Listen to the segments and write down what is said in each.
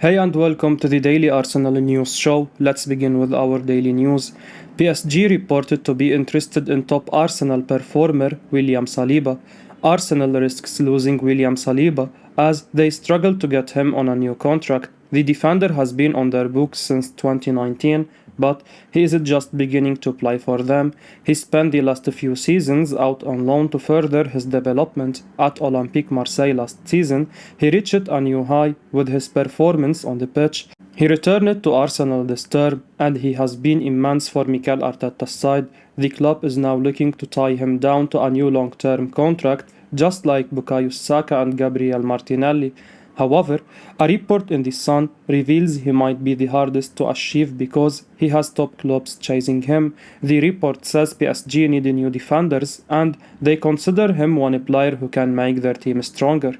Hey and welcome to the Daily Arsenal News Show. Let's begin with our daily news. PSG reported to be interested in top Arsenal performer William Saliba. Arsenal risks losing William Saliba as they struggle to get him on a new contract. The defender has been on their books since 2019, but he isn't just beginning to play for them. He spent the last few seasons out on loan to further his development. At Olympique Marseille last season, he reached a new high with his performance on the pitch. He returned to Arsenal this term, and he has been immense for Mikel Arteta's side. The club is now looking to tie him down to a new long-term contract, just like Bukayo Saka and Gabriel Martinelli. However, a report in The Sun reveals he might be the hardest to achieve because he has top clubs chasing him. The report says PSG need new defenders and they consider him one player who can make their team stronger.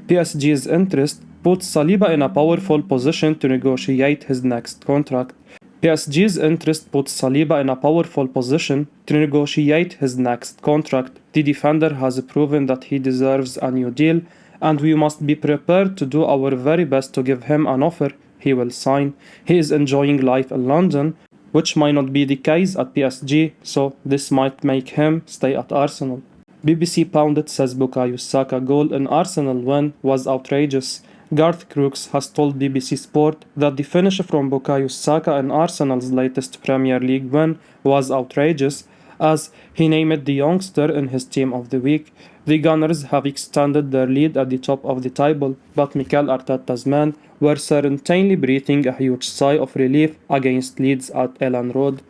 PSG's interest puts Saliba in a powerful position to negotiate his next contract. PSG's interest puts Saliba in a powerful position to negotiate his next contract. The defender has proven that he deserves a new deal, and we must be prepared to do our very best to give him an offer he will sign. He is enjoying life in London, which might not be the case at PSG, so this might make him stay at Arsenal. BBC pundit says Bukayo Saka goal in Arsenal win was outrageous. Garth Crooks has told BBC Sport that the finish from Bukayo Saka in Arsenal's latest Premier League win was outrageous, as he named the youngster in his team of the week. The Gunners have extended their lead at the top of the table, but Mikel Arteta's men were certainly breathing a huge sigh of relief against Leeds at Elland Road.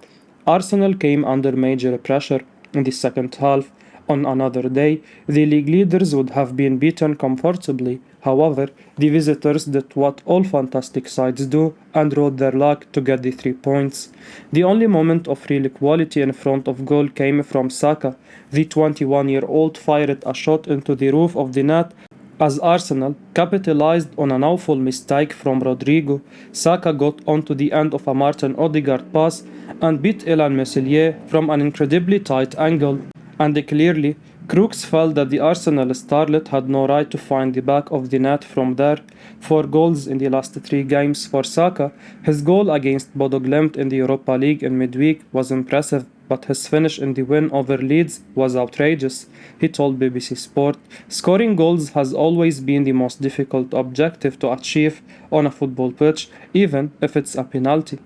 Arsenal came under major pressure in the second half. On another day, the league leaders would have been beaten comfortably. However, the visitors did what all fantastic sides do and rode their luck to get the 3 points. The only moment of real quality in front of goal came from Saka. The 21-year-old fired a shot into the roof of the net as Arsenal capitalized on an awful mistake from Rodrigo. Saka got onto the end of a Martin Odegaard pass and beat Elan Meslier from an incredibly tight angle. And clearly, Crooks felt that the Arsenal starlet had no right to find the back of the net from there. 4 goals in the last 3 games for Saka. His goal against Bodo Glimt in the Europa League in midweek was impressive, but his finish in the win over Leeds was outrageous. He told BBC Sport, "Scoring goals has always been the most difficult objective to achieve on a football pitch, even if it's a penalty."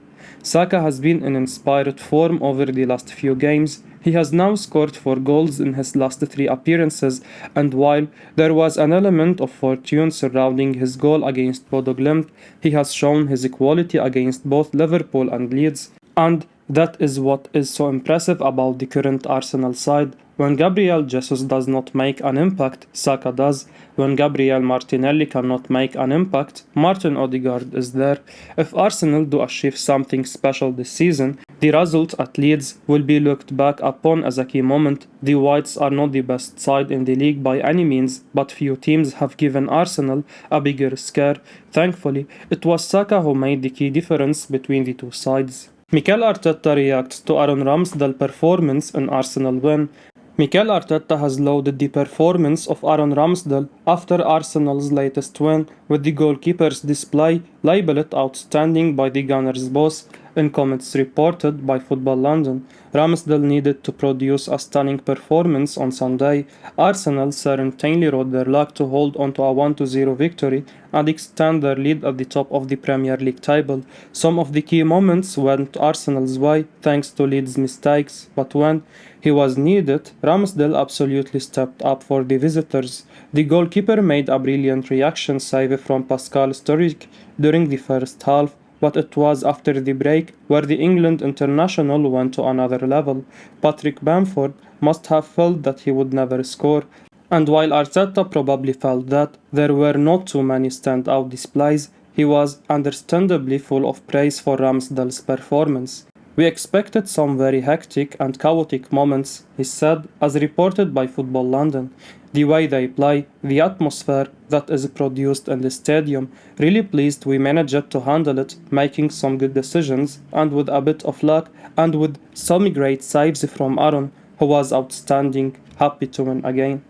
Saka has been in inspired form over the last few games. He has now scored 4 goals in his last 3 appearances, and while there was an element of fortune surrounding his goal against Bodo Glimt, he has shown his quality against both Liverpool and Leeds. And that is what is so impressive about the current Arsenal side. When Gabriel Jesus does not make an impact, Saka does. When Gabriel Martinelli cannot make an impact, Martin Odegaard is there. If Arsenal do achieve something special this season, the result at Leeds will be looked back upon as a key moment. The Whites are not the best side in the league by any means, but few teams have given Arsenal a bigger scare. Thankfully, it was Saka who made the key difference between the two sides. Mikel Arteta reacts to Aaron Ramsdale performance in Arsenal win. Mikel Arteta has lauded the performance of Aaron Ramsdale after Arsenal's latest win, with the goalkeeper's display labelled outstanding by the Gunners' boss. In comments reported by Football London, Ramsdale needed to produce a stunning performance on Sunday. Arsenal certainly rode their luck to hold on to a 1-0 victory and extend their lead at the top of the Premier League table. Some of the key moments went Arsenal's way thanks to Leeds' mistakes, but when he was needed, Ramsdale absolutely stepped up for the visitors. The goalkeeper made a brilliant reaction save from Pascal Sturridge during the first half, but it was after the break where the England international went to another level. Patrick Bamford must have felt that he would never score, and while Arteta probably felt that there were not too many standout displays, he was understandably full of praise for Ramsdale's performance. "We expected some very hectic and chaotic moments," he said, as reported by Football London. "The way they play, the atmosphere that is produced in the stadium, really pleased we managed to handle it, making some good decisions, and with a bit of luck, and with some great saves from Aaron, who was outstanding, happy to win again."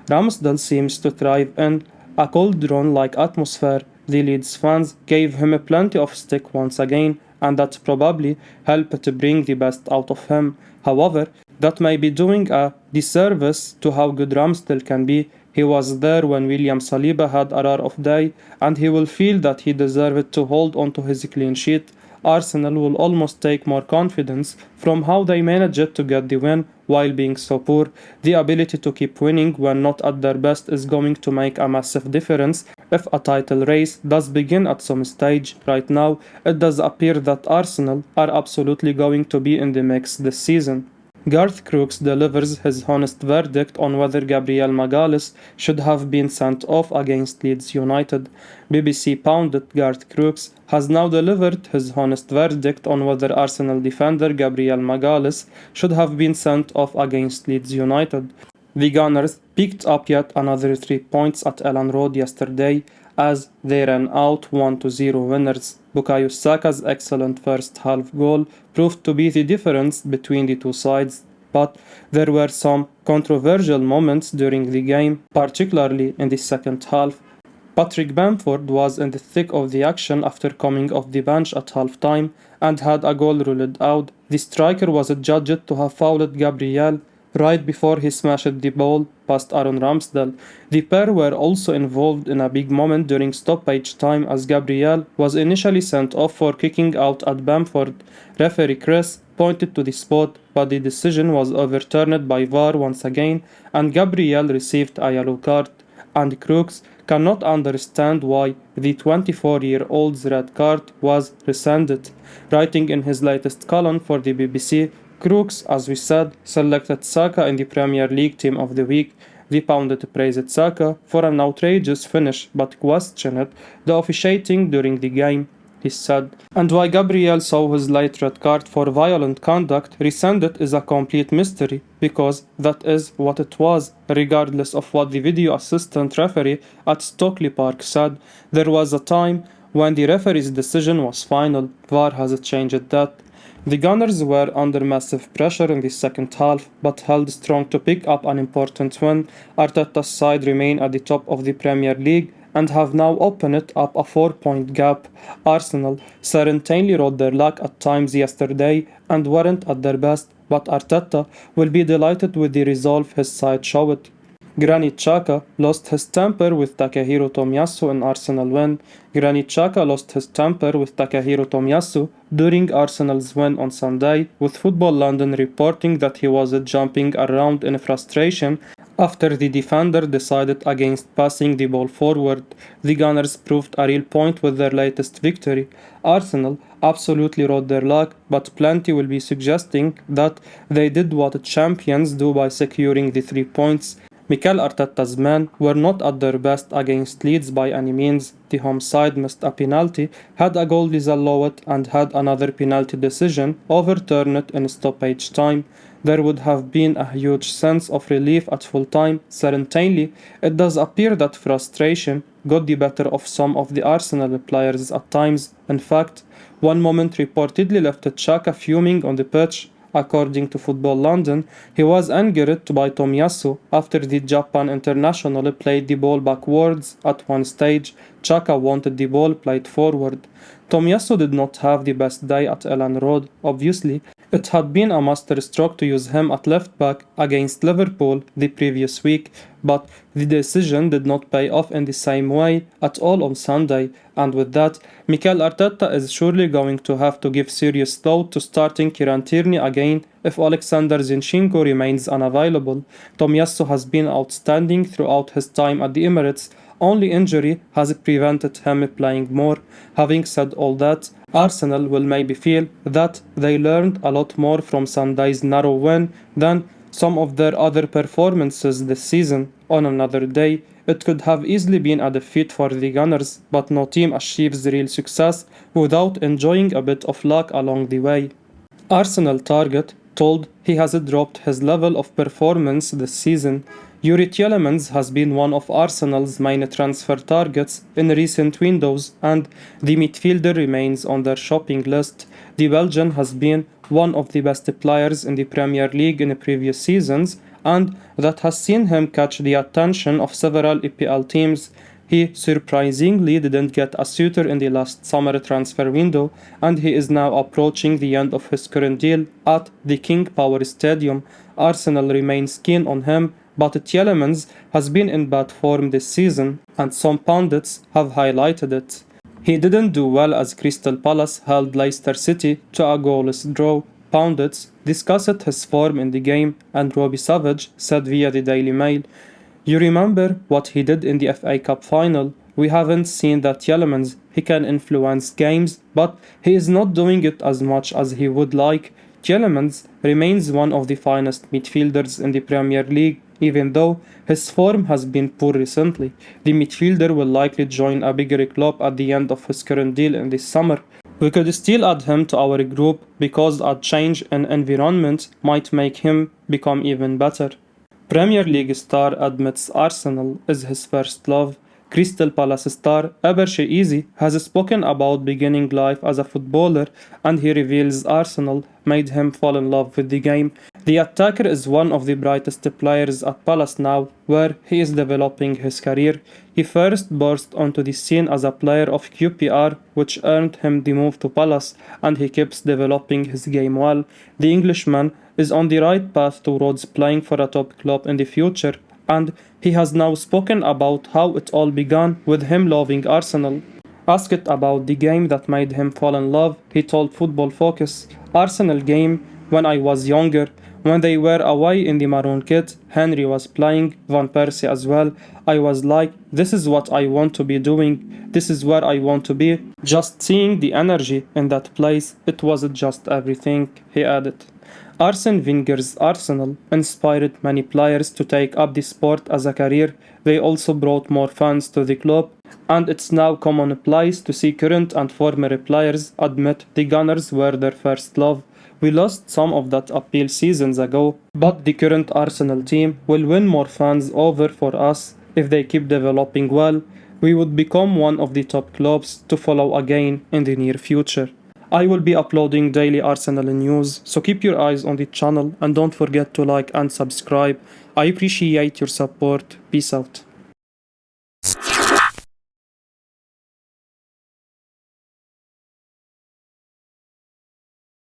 Ramsdale seems to thrive in a cauldron-like atmosphere. the Leeds fans gave him plenty of stick once again, and that probably helped to bring the best out of him. However, that may be doing a disservice to how good Ramsdale can be. He was there when William Saliba had a rare off day, and he will feel that he deserved to hold on to his clean sheet. Arsenal will almost take more confidence from how they managed to get the win while being so poor. The ability to keep winning when not at their best is going to make a massive difference if a title race does begin at some stage. Right now, it does appear that Arsenal are absolutely going to be in the mix this season. Garth Crooks delivers his honest verdict on whether Gabriel Magalhaes should have been sent off against Leeds United. BBC pundit Garth Crooks has now delivered his honest verdict on whether Arsenal defender Gabriel Magalhaes should have been sent off against Leeds United. The Gunners picked up yet another 3 points at Elland Road yesterday as they ran out 1-0 winners. Bukayo Saka's excellent first half goal proved to be the difference between the two sides, but there were some controversial moments during the game, particularly in the second half. Patrick Bamford was in the thick of the action after coming off the bench at half-time and had a goal ruled out. The striker was adjudged to have fouled Gabriel right before he smashed the ball past Aaron Ramsdale. The pair were also involved in a big moment during stoppage time as Gabriel was initially sent off for kicking out at Bamford. Referee Chris pointed to the spot, but the decision was overturned by VAR once again and Gabriel received a yellow card. And Crooks cannot understand why the 24-year-old's red card was rescinded. Writing in his latest column for the BBC, Crooks, as we said, selected Saka in the Premier League Team of the Week. The pundit praised Saka for an outrageous finish but questioned the officiating during the game. He said, and why Gabriel saw his late red card for violent conduct rescinded is a complete mystery, because that is what it was, regardless of what the video assistant referee at Stockley Park said. There was a time when the referee's decision was final. VAR has changed that. The Gunners were under massive pressure in the second half, but held strong to pick up an important win. Arteta's side remain at the top of the Premier League and have now opened up a 4-point gap. Arsenal certainly rode their luck at times yesterday and weren't at their best, but Arteta will be delighted with the resolve his side showed. Granit Xhaka lost his temper with Takahiro Tomyasu and Arsenal win. Granit Xhaka lost his temper with Takahiro Tomyasu during Arsenal's win on Sunday, with Football London reporting that he was jumping around in frustration after the defender decided against passing the ball forward. The Gunners proved a real point with their latest victory. Arsenal absolutely rode their luck, but plenty will be suggesting that they did what champions do by securing the 3 points. Mikel Arteta's men were not at their best against Leeds by any means. The home side missed a penalty, had a goal disallowed and had another penalty decision overturned in stoppage time. There would have been a huge sense of relief at full time. Certainly, it does appear that frustration got the better of some of the Arsenal players at times. In fact, one moment reportedly left Xhaka fuming on the pitch. According to Football London, he was angered by Tomiyasu after the Japan international played the ball backwards at one stage. Xhaka wanted the ball played forward. Tomiyasu did not have the best day at Elland Road, obviously. It had been a masterstroke to use him at left back against Liverpool the previous week, but the decision did not pay off in the same way at all on Sunday, and with that, Mikel Arteta is surely going to have to give serious thought to starting Kieran Tierney again if Alexander Zinchenko remains unavailable. Tomiyasu has been outstanding throughout his time at the Emirates. Only injury has prevented him playing more. Having said all that, Arsenal will maybe feel that they learned a lot more from Sunday's narrow win than some of their other performances this season. On another day, it could have easily been a defeat for the Gunners, but no team achieves real success without enjoying a bit of luck along the way. Arsenal target told he has dropped his level of performance this season. Yuri Tielemans has been one of Arsenal's main transfer targets in recent windows, and the midfielder remains on their shopping list. The Belgian has been one of the best players in the Premier League in previous seasons, and that has seen him catch the attention of several EPL teams. He surprisingly didn't get a suitor in the last summer transfer window, and he is now approaching the end of his current deal at the King Power Stadium. Arsenal remains keen on him, but Tielemans has been in bad form this season, and some pundits have highlighted it. He didn't do well as Crystal Palace held Leicester City to a goalless draw. Pundits discussed his form in the game, and Robbie Savage said via the Daily Mail, "You remember what he did in the FA Cup final? We haven't seen that Tielemans. He can influence games, but he is not doing it as much as he would like." Tielemans remains one of the finest midfielders in the Premier League, even though his form has been poor recently. The midfielder will likely join a bigger club at the end of his current deal in this summer. We could still add him to our group because a change in environment might make him become even better. Premier League star admits Arsenal is his first love. Crystal Palace star Eberechi Eze has spoken about beginning life as a footballer, and he reveals Arsenal made him fall in love with the game. The attacker is one of the brightest players at Palace now, where he is developing his career. He first burst onto the scene as a player of QPR, which earned him the move to Palace, and he keeps developing his game well. The Englishman is on the right path towards playing for a top club in the future, and he has now spoken about how it all began with him loving Arsenal. Asked about the game that made him fall in love, he told Football Focus, "Arsenal game when I was younger, when they were away in the maroon kit, Henry was playing, Van Persie as well. I was like, this is what I want to be doing, this is where I want to be." Just seeing the energy in that place, it wasn't just everything, he added. Arsene Wenger's Arsenal inspired many players to take up the sport as a career. They also brought more fans to the club, and it's now commonplace to see current and former players admit the Gunners were their first love. We lost some of that appeal seasons ago, but the current Arsenal team will win more fans over for us if they keep developing well. We would become one of the top clubs to follow again in the near future. I will be uploading daily Arsenal news, so keep your eyes on the channel and don't forget to like and subscribe. I appreciate your support. Peace out.